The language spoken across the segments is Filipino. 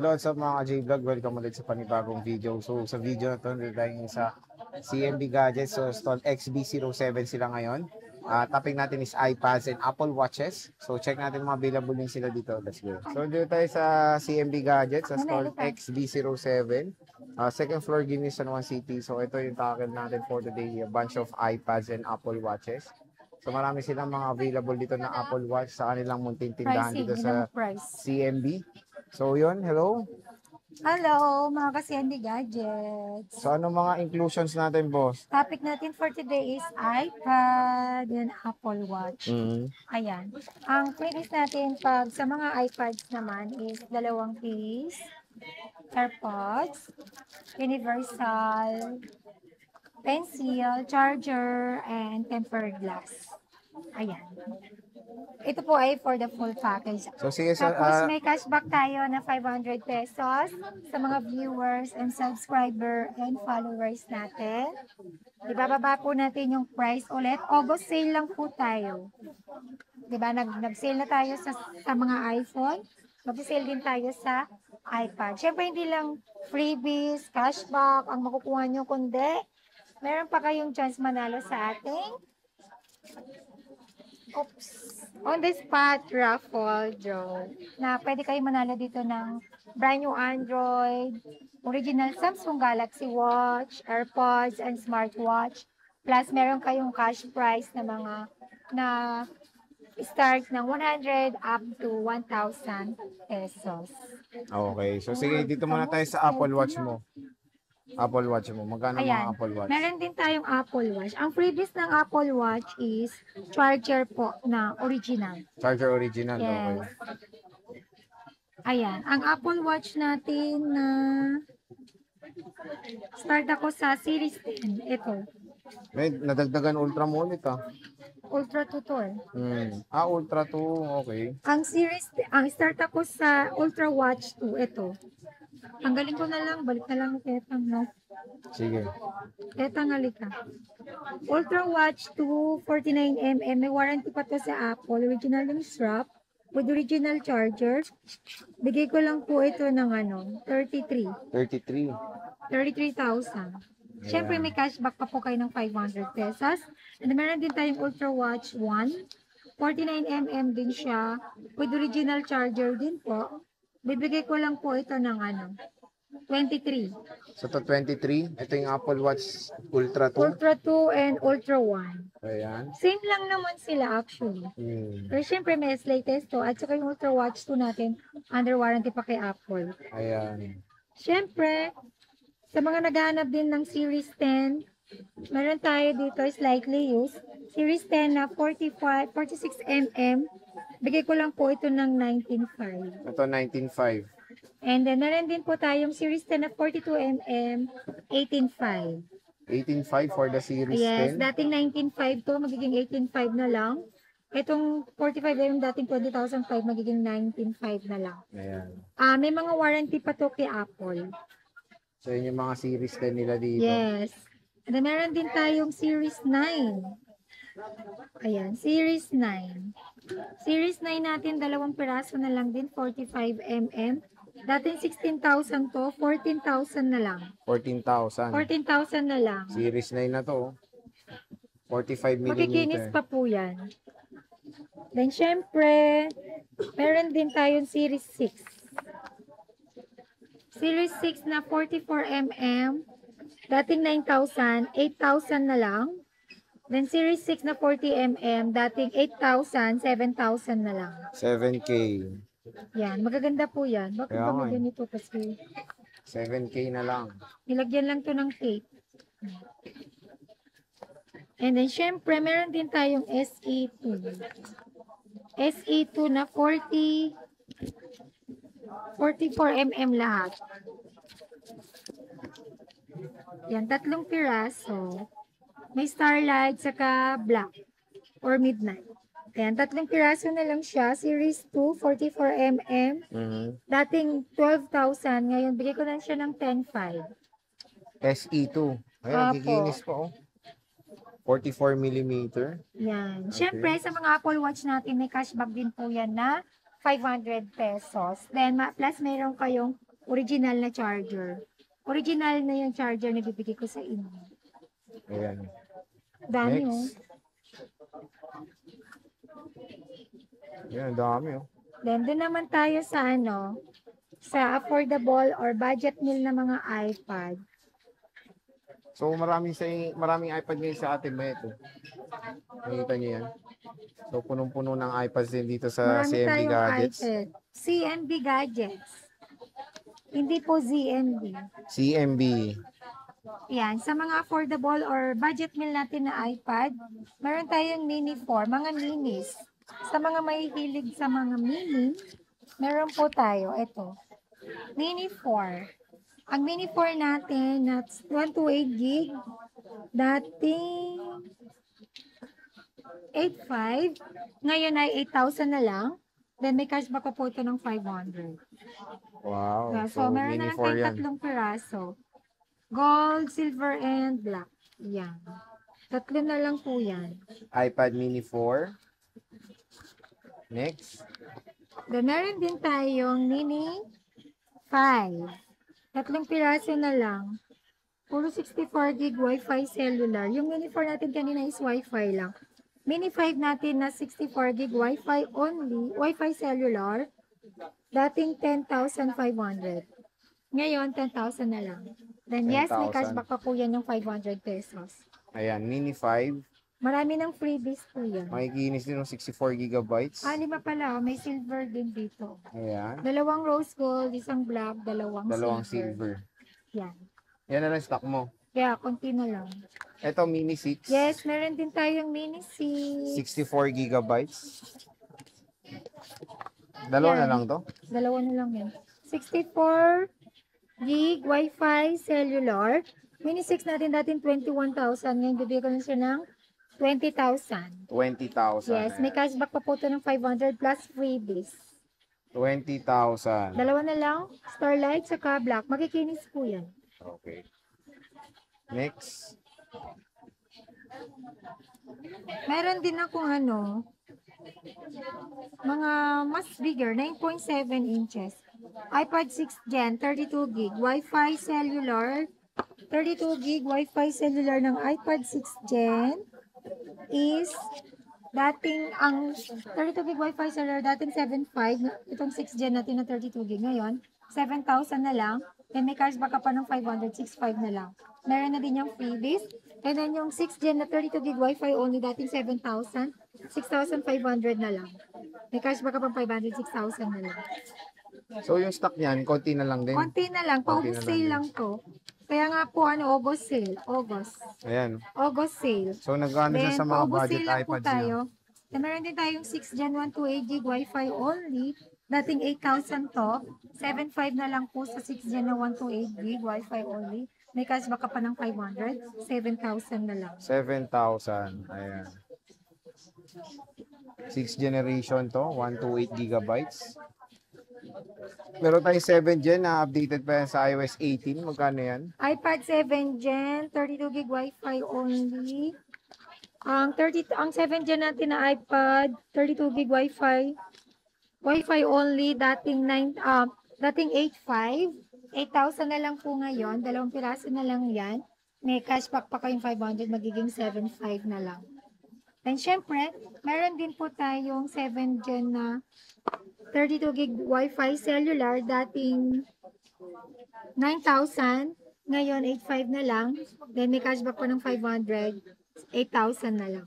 Hello sa mga J-Vlog, welcome ulit sa panibagong video. So sa video na to, nandito sa CMB Gadgets. So stall XB07 sila ngayon. Topic natin is iPads and Apple Watches. So check natin mga available din sila dito. Let's go. So dito tayo sa CMB Gadgets sa stall XB07. Second floor, Guinness San Juan City. So ito yung tackle natin for today. A bunch of iPads and Apple Watches. So marami silang mga available dito na Apple Watch sa kanilang munting tindahan dito sa CMB. So yun, hello. Hello, mga ka-CMB Gadgets. So ano mga inclusions natin, boss? Topic natin for today is iPad and Apple Watch. Ayan. Ang playlist natin pag sa mga iPads naman is 2 case, AirPods, universal, pencil, charger, and tempered glass. Ayan. Ito po ay for the full package. So sige, Tapos may cashback tayo na 500 pesos sa mga viewers and subscriber and followers natin. Ibababa po natin yung price ulit. August sale lang po tayo. Diba? Nag-sale na tayo sa mga iPhone. Mag-sale din tayo sa iPad. Siyempre hindi lang freebies, cashback ang makukuha nyo, kundi meron pa kayong chance manalo sa ating on the spot raffle draw na pwede kayo manalo dito ng brand new Android, original Samsung Galaxy Watch, AirPods, and smartwatch. Plus, meron kayong cash prize na mga na start ng 100 up to 1,000 pesos. Okay. So sige, dito muna tayo sa Apple Watch mo. Apple Watch mo. Magkano mga Apple Watch? Meron din tayong Apple Watch. Ang freebies ng Apple Watch is charger po na original. Charger original, yes. Okay. Ayan. Ang Apple Watch natin na start ako sa Series 10. Ito. May nadagdagan Ultra mo ulit Ultra 2 to eh. Ultra 2. Okay. Ang start ako sa Ultra Watch 2. Ito. Tanggalin ko na lang, balik na lang Tetang, no? Sige. Tetang, halika. Ultra Watch 2, 49mm, may warranty pa to sa Apple, original yung strap, with original charger. Bigay ko lang po ito ng 33,000. 33,000. Siyempre may cashback pa po kayo ng 500 pesos. And meron din tayong Ultra Watch 1, 49mm din siya, with original charger din po. Bibigay ko lang po ito ng 23. So to 23, ito yung Apple Watch Ultra 2. Ultra 2 and Ultra 1. Ayan. Same lang naman sila actually. Pero syempre may latest to at saka yung Ultra Watch 2 natin under warranty pa kay Apple. Ayan. Syempre, sa mga naghahanap din ng Series 10, meron tayo dito slightly used. Series 10 na 46mm. Bigay ko lang po ito ng 19.5. Ito 19.5. And then, meron din po tayong Series 10 na 42mm, 18.5. 18.5 for the Series 10? Yes, dating 19.5 to, magiging 18.5 na lang. Itong 45mm dating 20,005, magiging 19.5 na lang. Ayan. May mga warranty pa to kay Apple. So, yun yung mga Series 10 nila dito. Yes. And then, meron din tayong Series 9. Ayan, Series 9. Series 9 natin, 2 piraso na lang din, 45mm. Dating 16,000 to, 14,000 na lang. 14,000. 14,000 na lang. Series 9 na to. 45mm. Makikinis pa po yan. Then, syempre, meron din tayong Series 6. Series 6 na 44mm. Dating 9,000, 8,000 na lang. Then, Series 6 na 40mm, dating 8,000, 7,000 na lang. 7K. Yan, magaganda po yan. Bakit ba may ganito kasi? 7K na lang. Nilagyan lang to ng tape. And then, syempre, meron din tayong SE2. SE2 na 44mm lahat. Yan, 3 piraso. May starlight, saka black or midnight. Ayan, 3 piraso na lang siya. Series 2, 44mm. Dating 12,000. Ngayon, bigay ko na siya ng 10,500. SE2. Ayan, giginis pa 44mm. Yan. Siyempre, sa mga Apple Watch natin, may cashback din po yan na 500 pesos. Then, plus mayroon kayong original na charger. Original na yung charger na bibigay ko sa inyo. Ayan. Dami oh. Next. Ayan, dami oh. Then, doon naman tayo sa sa affordable or budget meal na mga iPad. So maraming iPad ngayon sa atin ba ito? Nakita niyo yan? So punong-puno ng iPads din dito sa Marami CMB tayong Gadgets. iPad. CMB Gadgets. Hindi po ZMB. CMB. Yan, sa mga affordable or budget meal natin na iPad, meron tayong mini 4, mga minis. Sa mga mahihilig sa mga mini, meron po tayo, ito, mini 4. Ang mini 4 natin, that's 128 gig, dating 8.5, ngayon ay 8,000 na lang. Then may cashback pa po ito ng 500. Wow. Yeah, So, so meron mini na lang 4 tayong yan. tatlong piraso. Gold, silver, and black. Yan. Tatlo na lang po yan. iPad mini 4. Next. Then meron din tayong mini 5. Tatlong piraso na lang. Puro 64 gig Wi-Fi cellular. Yung mini 4 natin kanina is Wi-Fi lang. Mini 5 natin na 64 gig Wi-Fi only, Wi-Fi cellular, dating 10,500. Ngayon, 10,000 na lang. Then yes, may 10,000. cashback pa po yan ng 500 pesos. Ayan, mini 5. Marami ng freebies po yan. Makikinis din ng 64 gigabytes. 5 pala, may silver din dito. Ayan. Dalawang rose gold, isang black, dalawang Silver. Yan. Yan na lang stock mo. Kaya, konti na lang. Ito, mini 6. Yes, meron din tayong mini 6. 64 gigabytes. Dalawa na Yan. lang to? Dalawa na lang yan. 64 gig Wi-Fi cellular. Mini 6 natin dating 21,000. Ngayon, bibigyan ko na siya ng 20,000. 20,000. Yes, may cashback pa po ito ng 500 plus freebies. 20,000. Dalawa na lang, Starlight saka Black. Makikinis po yan. Okay. Next. Meron din akong mga mas bigger, 9.7 inches. iPad 6 Gen, 32 gig, Wi-Fi cellular, 32 gig Wi-Fi cellular ng iPad 6 Gen is dating ang 32 gig Wi-Fi cellular dating 7.5, itong 6 Gen natin na 32 gig ngayon, 7,000 na lang. Then may cashback ka pa ng 500, 6.5 na lang. Meron na din yung freebies. And then yung 6 Gen na 32 gig Wi-Fi only dating 7,000, 6,500 na lang. May cashback ka pang 500, 6,000 na lang. So yung stock niyan, konti na lang din. Konti na lang, Konti pa-August na lang sale din. lang to. Kaya nga po August sale, August. Ayan. August sale. So nagkano siya Then, sa mga pa-August budget sale lang po iPads tayo. niya? Then meron din tayong 6 Gen 128 gig Wi-Fi only. Dating 8,000 to. 7.5 na lang po sa 6 Gen na 128 gig Wi-Fi only. May cashback ka pa ng 500. 7,000 na lang. 7,000. Ayan. 6th generation to, 128 gigabytes. Meron tayong 7 Gen na updated pa yan sa iOS 18. Magkano yan? iPad 7 Gen, 32 gig Wi-Fi only. Ang 7 Gen natin na iPad, 32 gig Wi-Fi only, dating 8.5. 8,000 na lang po ngayon. Dalawang piraso na lang yan. May cashback pa kayong 500, magiging 7.5 na lang. And syempre, meron din po tayong 7 Gen na 32 gig Wi-Fi cellular, dating 9,000. Ngayon, 8.5 na lang. Then may cashback pa ng 500, 8,000 na lang.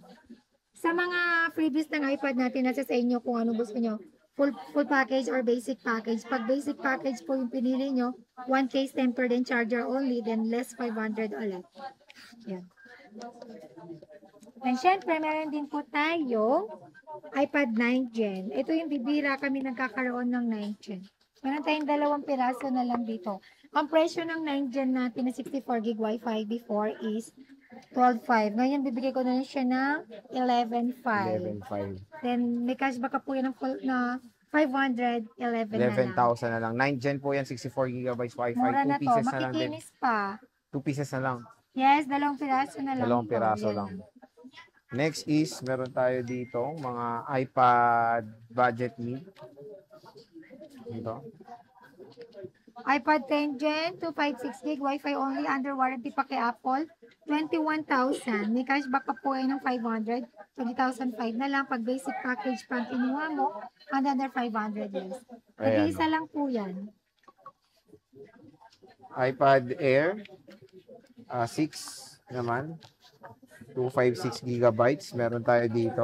Sa mga freebies ng iPad natin, nasa sa inyo kung ano gusto nyo. Full package or basic package. Pag basic package po yung pinili nyo, 1 case tempered and charger only, then less 500 ulit. Yan. And syempre, meron din po tayo iPad 9 Gen. Ito yung bibira kami nagkakaroon ng 9 Gen. Meron tayong dalawang piraso na lang dito. Ang presyo ng 9 Gen natin na 64 gig Wi-Fi before is 12.5. Ngayon, bibigay ko na siya ng 11.5. 11,500. Then, may cashback ka po yan ng full na 500, 11 na lang. 11,000 na lang. 9 Gen po yan, 64 gigabytes Wi-Fi. Mura 2 na to. pieces na lang din. Makikinis pa. 2 pieces na lang. Yes, dalawang piraso na lang. Dalawang to. piraso Yan. lang. Next is, meron tayo dito, mga iPad budget meal. Ito. iPad 10 Gen, 256 gig, Wi-Fi only, under warranty pa kay Apple, 21,000. May cashback pa po ng 500, 20,005 na lang. Pag basic package pang kinuha mo, another 500 yes. Ayan. Nag-iisa lang po yan. iPad Air 6 naman. 256 gigabytes. Meron tayo dito.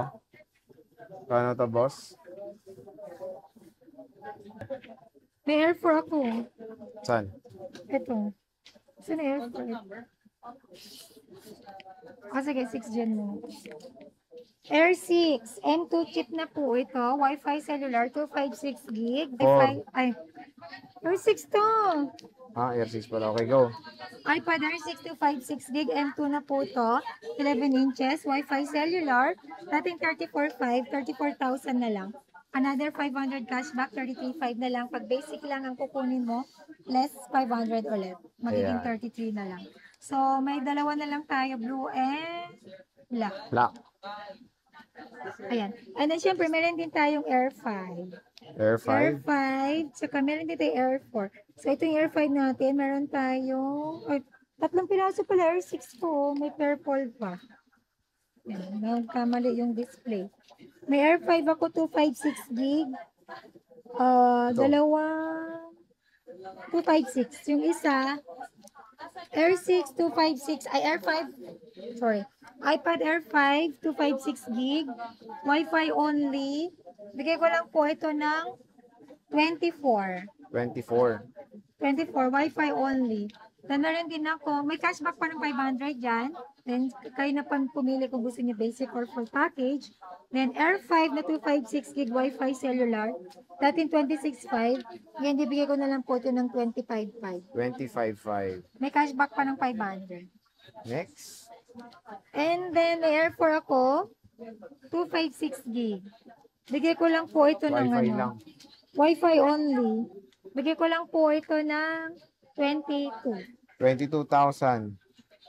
Paano to, boss? May Air 4 ako. Saan? Ito. Saan Air 4? Sige, 6 Gen mo. Air 6, M2 chip na po ito. Wi-Fi cellular, 256 gig. Wi-Fi, ay, Air 6 to. Air 6 pala. Okay, go. iPad Air 6 256 gig, M2 na po ito. 11 inches, Wi-Fi cellular. Dating 34,500, 34,000 na lang. Another 500 cashback, 33,500 na lang. Pag basic lang ang kukunin mo, less 500 ulit. Magiging 33 na lang. So, may dalawa na lang tayo, blue and black. Black. Ayan. And then, syempre, meron din tayong Air 5. Air 5. Air 5, tsaka meron din tayong Air 4. So, ito yung Air 5 natin. Meron tayong, ay, 3 piraso pala, Air 6 po. May purple pa. Ayan, nagkamali yung display. May Air 5 ako, 256 gig. Dalawa, 256. Yung isa, Air 6, 256. Ay, Air 5, sorry. iPad Air 5, 256 gig. Wi-Fi only. Bigay ko lang po ito ng 24. 24. 24, Wi-Fi only. Then, meron din ako, may cashback pa ng 500 dyan. Then, kayo na pang pumili kung gusto niyo basic or full package. Then, Air 5 na 256 gig Wi-Fi cellular. Dating 26.5. Ngayon, bibigay ko na lang po ito ng 25.5. 25.5. May cashback pa ng 500. Next. And then, may Air 4 ako. 256 gig. Bigay ko lang po ito ng Wi-Fi lang. Wi-Fi only. Bigay ko lang po ito ng 22. 22,000.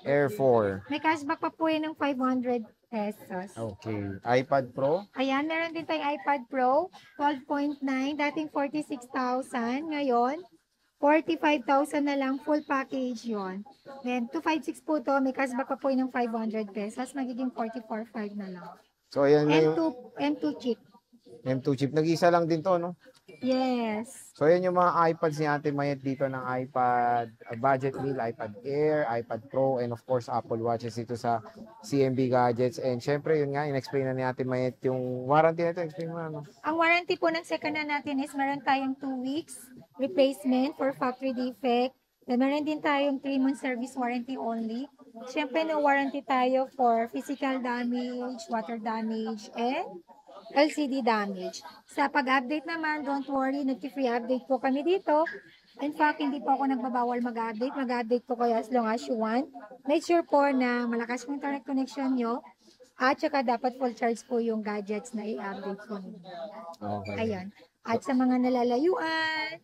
Air 4. May cashback pa po yun ng 500 pesos. Okay. iPad Pro. Ayan, meron din tayong iPad Pro, 12.9, dating 46,000. Ngayon, 45,000 na lang, full package yon. Then, 256 po to, may cashback pa po yun ng 500 pesos, magiging 44,500 na lang. So, ayan na yung M2 chip. M2 chip. Nag-isa lang din to, no? Yes. So, yan yung mga iPads ni Ate Mayet dito ng iPad budget meal, iPad Air, iPad Pro, and of course, Apple Watches ito sa CMB Gadgets. And syempre, yun nga, in-explain na ni Ate Mayet yung warranty na ito. Explain mo ano. Ang warranty po ng second na natin is meron tayong 2 weeks replacement for factory defect. Then meron din tayong 3 month service warranty only. Syempre, no warranty tayo for physical damage, water damage, and LCD damage. Sa pag-update naman, don't worry, nag-free update po kami dito. In fact, hindi po ako nagbabawal mag-update. Mag-update po kayo as long as you want. Make sure po na malakas yung internet connection nyo. At saka dapat full charge po yung gadgets na i-update po ninyo. Okay. Ayan. At sa mga nalalayuan,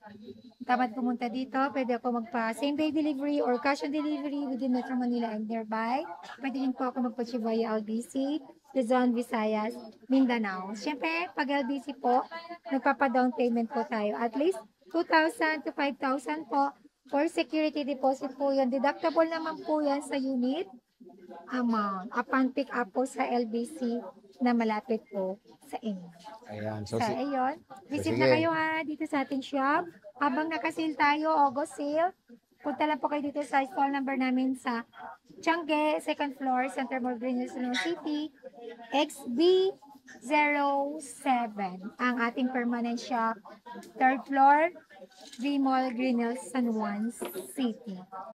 dapat pumunta dito. Pwede ako magpa same day delivery or cash on delivery within Metro Manila and nearby. Pwede din po ako magpa via LBC, Luzon, Visayas, Mindanao. Siyempre, pag LBC po, nagpapa-down payment po tayo. At least 2,000 to 5,000 po for security deposit po yan. Deductible naman po yan sa unit amount upon pick up po sa LBC na malapit po sa inyo. Ayan. So, ayun. Visit sige. na kayo dito sa ating shop. Habang nakasil tayo, August sale, punta lang po kayo dito sa stall number namin sa Tiangge, second floor, Center Mall, Greenhill, Silao City, XB07. Ang ating permanent shop, third floor, V Mall, Greenhill, San Juan City.